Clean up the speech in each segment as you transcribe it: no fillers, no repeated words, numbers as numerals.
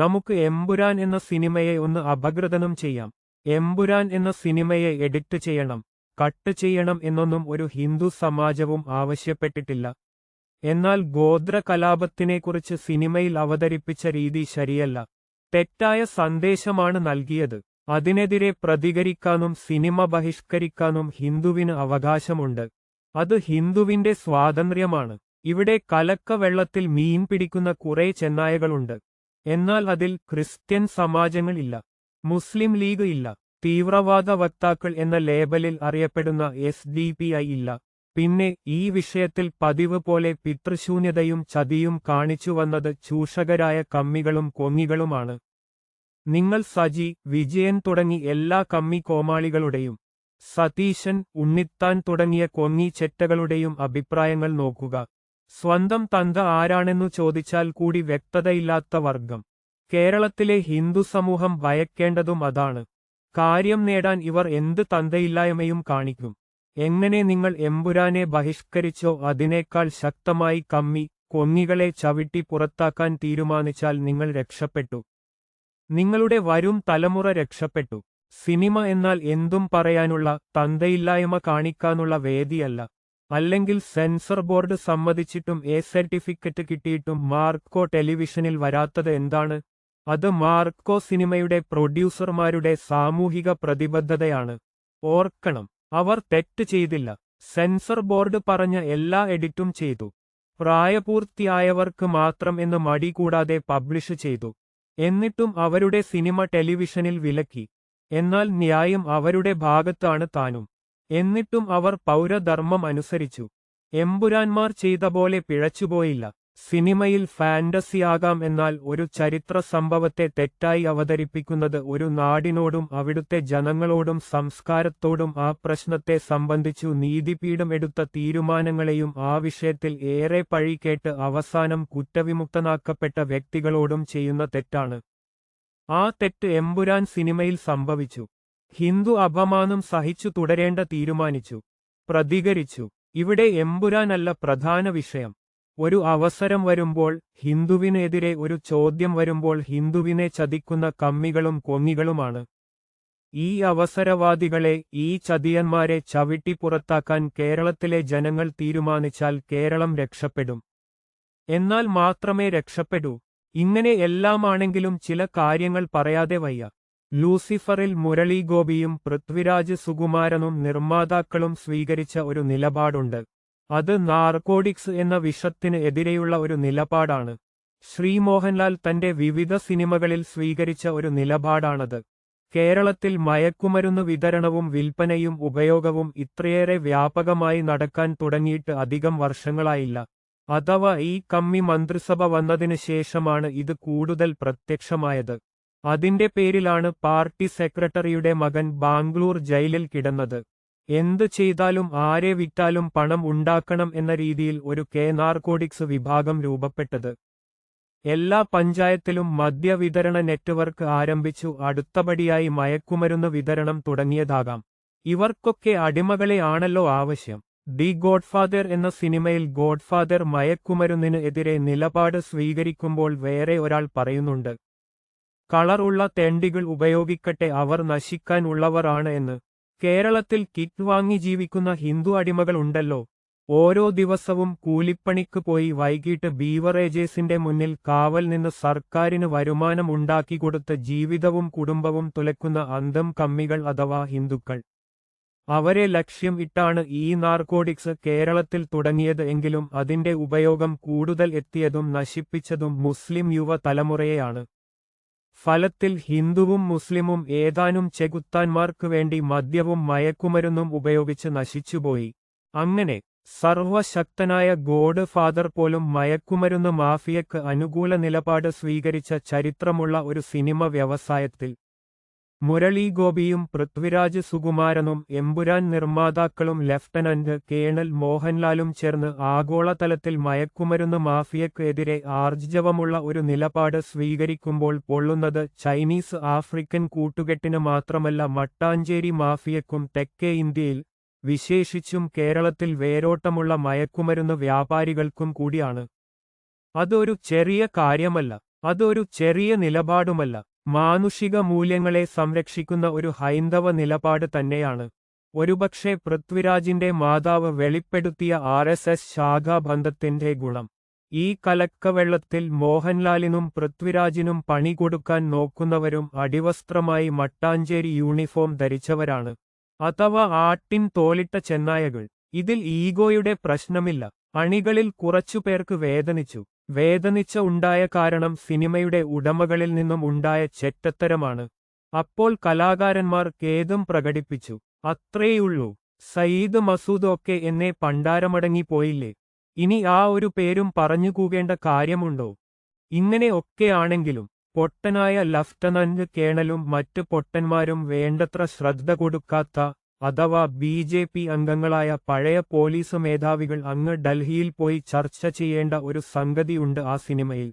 നമുക്ക് എമ്പുരാൻ എന്ന സിനിമയെ ഒന്ന് അപഗ്രഥനം ചെയ്യാം. എമ്പുരാൻ എന്ന സിനിമയെ എഡിറ്റ് ചെയ്യണം, കട്ട് ചെയ്യണം എന്നൊന്നും ഒരു ഹിന്ദു സമാജവും ആവശ്യപ്പെട്ടിട്ടില്ല. എന്നാൽ ഗോത്ര കലാപത്തിനെക്കുറിച്ച് സിനിമയിൽ അവതരിപ്പിച്ച രീതി ശരിയല്ല. തെറ്റായ സന്ദേശമാണ് നൽകിയത്. അതിനെതിരെ പ്രതികരിക്കാനും സിനിമ ബഹിഷ്കരിക്കാനും ഹിന്ദുവിന് അവകാശമുണ്ട്. അത് ഹിന്ദുവിന്റെ സ്വാതന്ത്ര്യമാണ്. ഇവിടെ കലക്ക വെള്ളത്തിൽ മീൻ പിടിക്കുന്ന കുറെ ചെന്നായകളുണ്ട്. എന്നാൽ അതിൽ ക്രിസ്ത്യൻ സമാജങ്ങൾ ഇല്ല, മുസ്ലിം ലീഗ് ഇല്ല, തീവ്രവാദ വക്താക്കൾ എന്ന ലേബലിൽ അറിയപ്പെടുന്ന SDPI ഇല്ല. പിന്നെ ഈ വിഷയത്തിൽ പതിവ് പോലെ പിതൃശൂന്യതയും ചതിയും കാണിച്ചുവന്നത് ചൂഷകരായ കമ്മികളും കൊങ്ങികളുമാണ്. നിങ്ങൾ സജി, വിജയൻ തുടങ്ങി എല്ലാ കമ്മി കോമാളികളുടെയും, സതീശൻ, ഉണ്ണിത്താൻ തുടങ്ങിയ കൊങ്ങി ചെറ്റകളുടെയും അഭിപ്രായങ്ങൾ നോക്കുക. സ്വന്തം തന്ത ആരാണെന്നു ചോദിച്ചാൽ കൂടി വ്യക്തതയില്ലാത്ത വർഗം. കേരളത്തിലെ ഹിന്ദു സമൂഹം ഭയക്കേണ്ടതും അതാണ്. കാര്യം നേടാൻ ഇവർ എന്ത് തന്തയില്ലായ്മയും കാണിക്കും. എങ്ങനെ നിങ്ങൾ എമ്പുരാനെ ബഹിഷ്കരിച്ചോ അതിനേക്കാൾ ശക്തമായി കമ്മി കൊങ്ങികളെ ചവിട്ടി പുറത്താക്കാൻ തീരുമാനിച്ചാൽ നിങ്ങൾ രക്ഷപ്പെട്ടു. നിങ്ങളുടെ വരും തലമുറ രക്ഷപ്പെട്ടു. സിനിമ എന്നാൽ എന്തും പറയാനുള്ള, തന്തയില്ലായ്മ കാണിക്കാനുള്ള വേദിയല്ല. അല്ലെങ്കിൽ സെൻസർ ബോർഡ് സമ്മതിച്ചിട്ടും സർട്ടിഫിക്കറ്റ് കിട്ടിയിട്ടും മാർക്കോ ടെലിവിഷനിൽ വരാത്തത് എന്താണ്? അത് മാർക്കോ സിനിമയുടെ പ്രൊഡ്യൂസർമാരുടെ സാമൂഹിക പ്രതിബദ്ധതയാണ്. ഓർക്കണം, അവർ തെറ്റ് ചെയ്തില്ല. സെൻസർ ബോർഡ് പറഞ്ഞ എല്ലാ എഡിറ്റും ചെയ്തു. പ്രായപൂർത്തിയായവർക്ക് മാത്രം എന്ന് മടി കൂടാതെ പബ്ലിഷ് ചെയ്തു. എന്നിട്ടും അവരുടെ സിനിമ ടെലിവിഷനിൽ വിലക്കി. എന്നാൽ ന്യായം അവരുടെ ഭാഗത്താണ് താനും. എന്നിട്ടും അവർ പൗരധർമ്മം അനുസരിച്ചു. എമ്പുരാന്മാർ ചെയ്ത പോലെ പിഴച്ചുപോയില്ല. സിനിമയിൽ ഫാന്റസിയാകാം, എന്നാൽ ഒരു ചരിത്ര സംഭവത്തെ തെറ്റായി അവതരിപ്പിക്കുന്നത് ഒരു നാടിനോടും അവിടുത്തെ ജനങ്ങളോടും സംസ്കാരത്തോടും ആ പ്രശ്നത്തെ സംബന്ധിച്ചു നീതിപീഠം എടുത്ത തീരുമാനങ്ങളെയും ആ വിഷയത്തിൽ ഏറെ പഴി കേട്ട് അവസാനം കുറ്റവിമുക്തനാക്കപ്പെട്ട വ്യക്തികളോടും ചെയ്യുന്ന തെറ്റാണ്. ആ തെറ്റ് എമ്പുരാൻ സിനിമയിൽ സംഭവിച്ചു. ഹിന്ദു അപമാനം സഹിച്ചു തുടരേണ്ട തീരുമാനിച്ചു, പ്രതികരിച്ചു. ഇവിടെ എമ്പുരാനല്ല പ്രധാന വിഷയം. ഒരു അവസരം വരുമ്പോൾ, ഹിന്ദുവിനെതിരെ ഒരു ചോദ്യം വരുമ്പോൾ ഹിന്ദുവിനെ ചതിക്കുന്ന കമ്മികളും കൊങ്ങികളുമാണ്. ഈ അവസരവാദികളെ, ഈ ചതിയന്മാരെ ചവിട്ടി പുറത്താക്കാൻ കേരളത്തിലെ ജനങ്ങൾ തീരുമാനിച്ചാൽ കേരളം രക്ഷപ്പെടും. എന്നാൽ മാത്രമേ രക്ഷപ്പെടൂ. ഇങ്ങനെ എല്ലാമാണെങ്കിലും ചില കാര്യങ്ങൾ പറയാതെ വയ്യ. ലൂസിഫറിൽ മുരളി ഗോപിയും പൃഥ്വിരാജ് സുകുമാരനും നിർമ്മാതാക്കളും സ്വീകരിച്ച ഒരു നിലപാടുണ്ട്. അത് നാർക്കോട്ടിക്സ് എന്ന വിഷത്തിന് എതിരെയുള്ള ഒരു നിലപാടാണ്. ശ്രീമോഹൻലാൽ തന്റെ വിവിധ സിനിമകളിൽ സ്വീകരിച്ച ഒരു നിലപാടാണത്. കേരളത്തിൽ മയക്കുമരുന്ന് വിതരണവും വിൽപ്പനയും ഉപയോഗവും ഇത്രയേറെ വ്യാപകമായി നടക്കാൻ തുടങ്ങിയിട്ട് അധികം വർഷങ്ങളായില്ല. അഥവാ ഈ കമ്മി മന്ത്രിസഭ വന്നതിന് ശേഷമാണ് ഇത് കൂടുതൽ പ്രത്യക്ഷമായത്. അതിന്റെ പേരിലാണ് പാർട്ടി സെക്രട്ടറിയുടെ മകൻ ബാംഗ്ലൂർ ജയിലിൽ കിടന്നത്. എന്ത് ചെയ്താലും ആരെ വിറ്റാലും പണം ഉണ്ടാക്കണം എന്ന രീതിയിൽ ഒരു നാർക്കോട്ടിക്സ് വിഭാഗം രൂപപ്പെട്ടത്. എല്ലാ പഞ്ചായത്തിലും മദ്യവിതരണ നെറ്റ്വർക്ക് ആരംഭിച്ചു. അടുത്തപടിയായി മയക്കുമരുന്ന് വിതരണം തുടങ്ങിയതാകാം. ഇവർക്കൊക്കെ അടിമകളെ ആണല്ലോ ആവശ്യം. ദി ഗോഡ്ഫാദർ എന്ന സിനിമയിൽ ഗോഡ്ഫാദർ മയക്കുമരുന്നിന് എതിരെ നിലപാട് സ്വീകരിക്കുമ്പോൾ വേറെ ഒരാൾ പറയുന്നുണ്ട്, കളർ ഉള്ള തെണ്ടികൾ ഉപയോഗിക്കട്ടെ, അവർ നശിക്കാൻ ഉള്ളവർ ആണ് എന്ന്. കേരളത്തിൽ കിറ്റ് വാങ്ങി ജീവിക്കുന്ന ഹിന്ദു അടിമകൾ ഉണ്ടല്ലോ. ഓരോ ദിവസവും കൂലിപ്പണിക്ക് പോയി വൈകിട്ട് ബീവറേജേസിന്റെ മുന്നിൽ കാവൽ നിന്ന് സർക്കാരിന് വരുമാനം ഉണ്ടാക്കിക്കൊടുത്ത് ജീവിതവും കുടുംബവും തുലക്കുന്ന അന്തം കമ്മികൾ അഥവാ ഹിന്ദുക്കൾ. അവരെ ലക്ഷ്യം ഇട്ടാണ് ഈ നാർക്കോട്ടിക്സ് കേരളത്തിൽ തുടങ്ങിയത്. എങ്കിലും അതിന്റെ ഉപയോഗം കൂടുതൽ എത്തിയതും നശിപ്പിച്ചതും മുസ്ലിം യുവ തലമുറയെയാണ്. ഫലത്തിൽ ഹിന്ദുവും മുസ്ലിമും ഏതാനും ചെകുത്താന്മാർക്ക് വേണ്ടി മദ്യവും മയക്കുമരുന്നും ഉപയോഗിച്ച് നശിച്ചുപോയി. അങ്ങനെ സർവശക്തനായ ഗോഡ് ഫാദർ പോലും മയക്കുമരുന്ന് മാഫിയക്ക് അനുകൂല നിലപാട് സ്വീകരിച്ച ചരിത്രമുള്ള ഒരു സിനിമ വ്യവസായത്തിൽ. മുരളി ഗോപിയും പൃഥ്വിരാജ് സുകുമാരനും എമ്പുരാൻ നിർമ്മാതാക്കളും ലഫ്റ്റനന്റ് കേണൽ മോഹൻലാലും ചേർന്ന് ആഗോളതലത്തിൽ മയക്കുമരുന്ന് മാഫിയക്ക് എതിരെ ആർജവമുള്ള ഒരു നിലപാട് സ്വീകരിക്കുമ്പോൾ പൊള്ളുന്നത് ചൈനീസ് ആഫ്രിക്കൻ കൂട്ടുകെട്ടിന് മാത്രമല്ല, മട്ടാഞ്ചേരി മാഫിയക്കും തെക്കേ ഇന്ത്യയിൽ, വിശേഷിച്ചും കേരളത്തിൽ വേരോട്ടമുള്ള മയക്കുമരുന്ന് വ്യാപാരികൾക്കും കൂടിയാണ്. അതൊരു ചെറിയ കാര്യമല്ല. അതൊരു ചെറിയ നിലപാടുമല്ല, മാനുഷിക മൂല്യങ്ങളെ സംരക്ഷിക്കുന്ന ഒരു ഹൈന്ദവ നിലപാട് തന്നെയാണ്. ഒരുപക്ഷെ പൃഥ്വിരാജിന്റെ മാതാവ് വെളിപ്പെടുത്തിയ RSS ശാഖാബന്ധത്തിന്റെ ഗുണം. ഈ കലക്കവെള്ളത്തിൽ മോഹൻലാലിനും പൃഥ്വിരാജിനും പണി കൊടുക്കാൻ നോക്കുന്നവരും അടിവസ്ത്രമായി മട്ടാഞ്ചേരി യൂണിഫോം ധരിച്ചവരാണ്. അഥവാ ആട്ടിൻ തോലിട്ട ചെന്നായകൾ. ഇതിൽ ഈഗോയുടെ പ്രശ്നമില്ല. അണികളിൽ കുറച്ചുപേർക്ക് വേദനിച്ച ഉണ്ടായ കാരണം സിനിമയുടെ ഉടമകളിൽ നിന്നും ഉണ്ടായ ചെറ്റത്തരമാണ്. അപ്പോൾ കലാകാരന്മാർ ഖേദം പ്രകടിപ്പിച്ചു. അത്രേയുള്ളൂ. സയ്യിദ് മസൂദ് ഒക്കെ എന്നെ പണ്ടാരമടങ്ങി പോയില്ലേ? ഇനി ആ ഒരു പേരും പറഞ്ഞു കൂകേണ്ട കാര്യമുണ്ടോ? ഇങ്ങനെ ഒക്കെയാണെങ്കിലും പൊട്ടനായ ലഫ്റ്റനന്റ് കേണലും മറ്റ് പൊട്ടന്മാരും വേണ്ടത്ര ശ്രദ്ധ കൊടുക്കാത്ത അഥവാ BJP അംഗങ്ങളായ പഴയ പോലീസ് മേധാവികൾ അങ്ങ് ഡൽഹിയിൽ പോയി ചർച്ച ചെയ്യേണ്ട ഒരു സംഗതിയുണ്ട് ആ സിനിമയിൽ.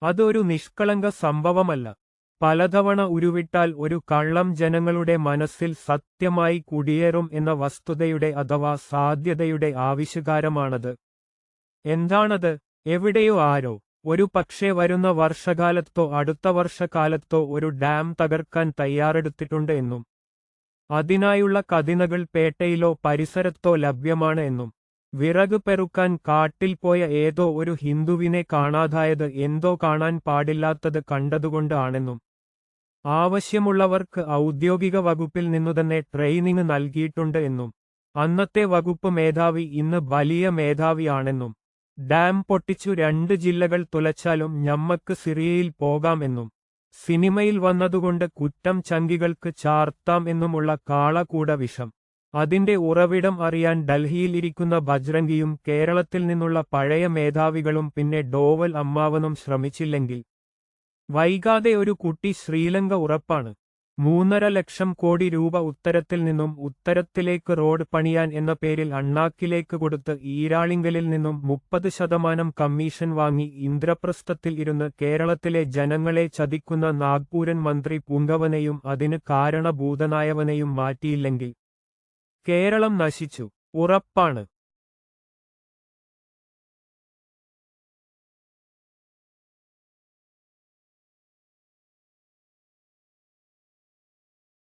അതൊരു നിഷ്കളങ്ക സംഭവമല്ല. പലതവണ ഉരുവിട്ടാൽ ഒരു കള്ളം ജനങ്ങളുടെ മനസ്സിൽ സത്യമായി കുടിയേറും എന്ന വസ്തുതയുടെ അഥവാ സാധ്യതയുടെ ആവിഷ്കാരമാണത്. എന്താണത്? എവിടെയോ ആരോ ഒരു പക്ഷേ വരുന്ന വർഷകാലത്തോ അടുത്ത വർഷകാലത്തോ ഒരു ഡാം തകർക്കാൻ തയ്യാറെടുത്തിട്ടുണ്ട് എന്നും അതിനായുള്ള കതിനകൾ പേട്ടയിലോ പരിസരത്തോ ലഭ്യമാണ് എന്നും വിറക് പെറുക്കാൻ കാട്ടിൽ പോയ ഏതോ ഒരു ഹിന്ദുവിനെ കാണാതായത് എന്തോ കാണാൻ പാടില്ലാത്തത് കണ്ടതുകൊണ്ട് ആണെന്നും ആവശ്യമുള്ളവർക്ക് ഔദ്യോഗിക വകുപ്പിൽ നിന്നുതന്നെ ട്രെയിനിങ് നൽകിയിട്ടുണ്ട് എന്നും അന്നത്തെ വകുപ്പ് മേധാവി ഇന്ന് വലിയ മേധാവിയാണെന്നും ഡാം പൊട്ടിച്ചു 2 ജില്ലകൾ തുലച്ചാലും ഞമ്മക്ക് സിറിയയിൽ പോകാം എന്നും സിനിമയിൽ വന്നതുകൊണ്ട് കുറ്റം ചങ്കികൾക്ക് ചാർത്താം എന്നുമുള്ള കാളകൂട വിഷം. അതിന്റെ ഉറവിടം അറിയാൻ ഡൽഹിയിൽ ഇരിക്കുന്ന ബജ്രംഗിയും കേരളത്തിൽ നിന്നുള്ള പഴയ മേധാവികളും പിന്നെ ഡോവൽ അമ്മാവനും ശ്രമിച്ചില്ലെങ്കിൽ വൈകാതെ ഒരു കുട്ടി ശ്രീലങ്ക ഉറപ്പാണ്. 3.5 ലക്ഷം കോടി രൂപ ഉത്തരത്തിൽ നിന്നും ഉത്തരത്തിലേക്ക് റോഡ് പണിയാൻ എന്ന പേരിൽ അണ്ണാക്കിലേക്ക് കൊടുത്ത് ഈരാളിങ്കലിൽ നിന്നും 30% കമ്മീഷൻ വാങ്ങി ഇന്ദ്രപ്രസ്ഥത്തിൽ ഇരുന്ന് കേരളത്തിലെ ജനങ്ങളെ ചതിക്കുന്ന നാഗ്പൂരൻ മന്ത്രി പുങ്കവനെയും അതിന് കാരണഭൂതനായവനെയും മാറ്റിയില്ലെങ്കിൽ കേരളം നശിച്ചു. ഉറപ്പാണ്.